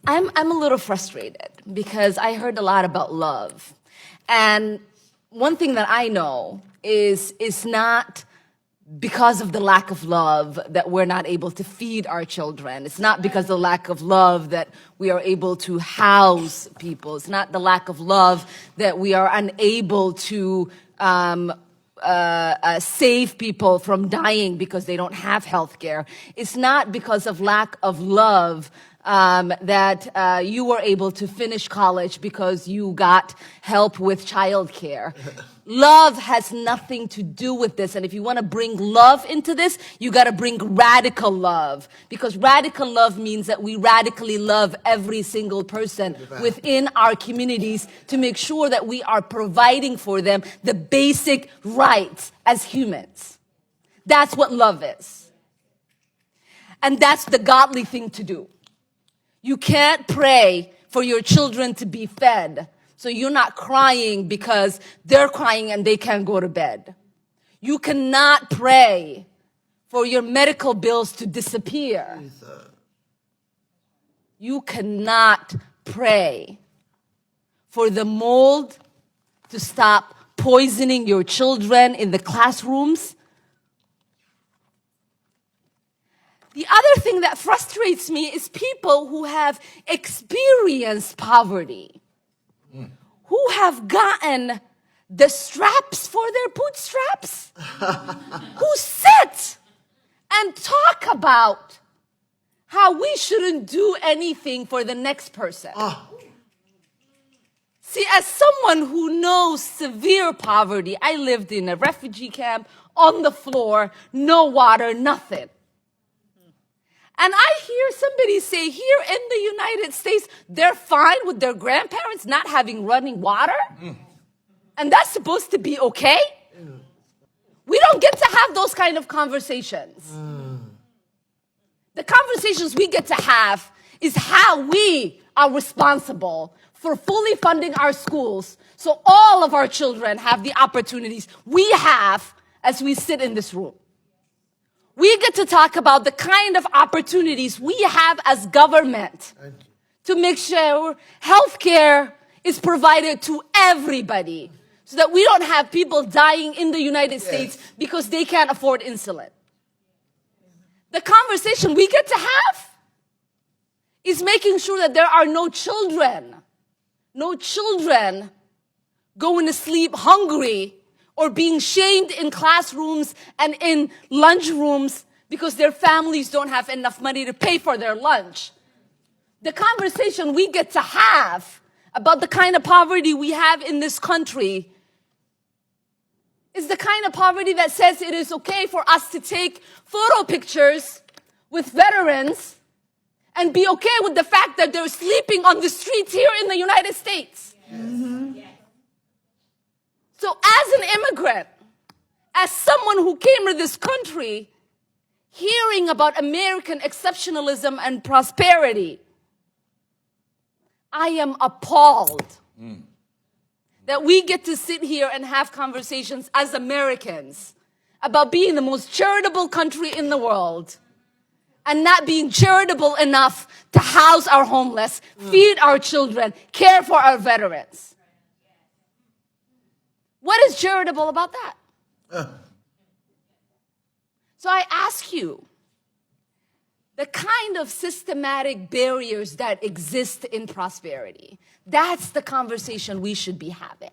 I'm a little frustrated because I heard a lot about love. And one thing that I know is it's not because of the lack of love that we're not able to feed our children. It's not because of the lack of love that we are able to house people. It's not the lack of love that we are unable to save people from dying because they don't have health care. It's not because of lack of love that you were able to finish college because you got help with childcare. Love has nothing to do with this. And if you want to bring love into this, you got to bring radical love. Because radical love means that we radically love every single person within our communities to make sure that we are providing for them the basic rights as humans. That's what love is. And that's the godly thing to do. You can't pray for your children to be fed, so you're not crying because they're crying and they can't go to bed. You cannot pray for your medical bills to disappear. You cannot pray for the mold to stop poisoning your children in the classrooms. The other thing that frustrates me is people who have experienced poverty, who have gotten the straps for their bootstraps, who sit and talk about how we shouldn't do anything for the next person. See, as someone who knows severe poverty, I lived in a refugee camp on the floor, no water, nothing. And I hear somebody say here in the United States, they're fine with their grandparents not having running water. And that's supposed to be okay? We don't get to have those kind of conversations. The conversations we get to have is how we are responsible for fully funding our schools so all of our children have the opportunities we have as we sit in this room. We get to talk about the kind of opportunities we have as government to make sure healthcare is provided to everybody so that we don't have people dying in the United States because they can't afford insulin. The conversation we get to have is making sure that there are no children going to sleep hungry or being shamed in classrooms and in lunchrooms because their families don't have enough money to pay for their lunch. The conversation we get to have about the kind of poverty we have in this country is the kind of poverty that says it is okay for us to take photo pictures with veterans and be okay with the fact that they're sleeping on the streets here in the United States. So as an immigrant, as someone who came to this country, hearing about American exceptionalism and prosperity, I am appalled that we get to sit here and have conversations as Americans about being the most charitable country in the world and not being charitable enough to house our homeless, feed our children, care for our veterans. What is charitable about that? So I ask you, the kind of systematic barriers that exist in prosperity, that's the conversation we should be having.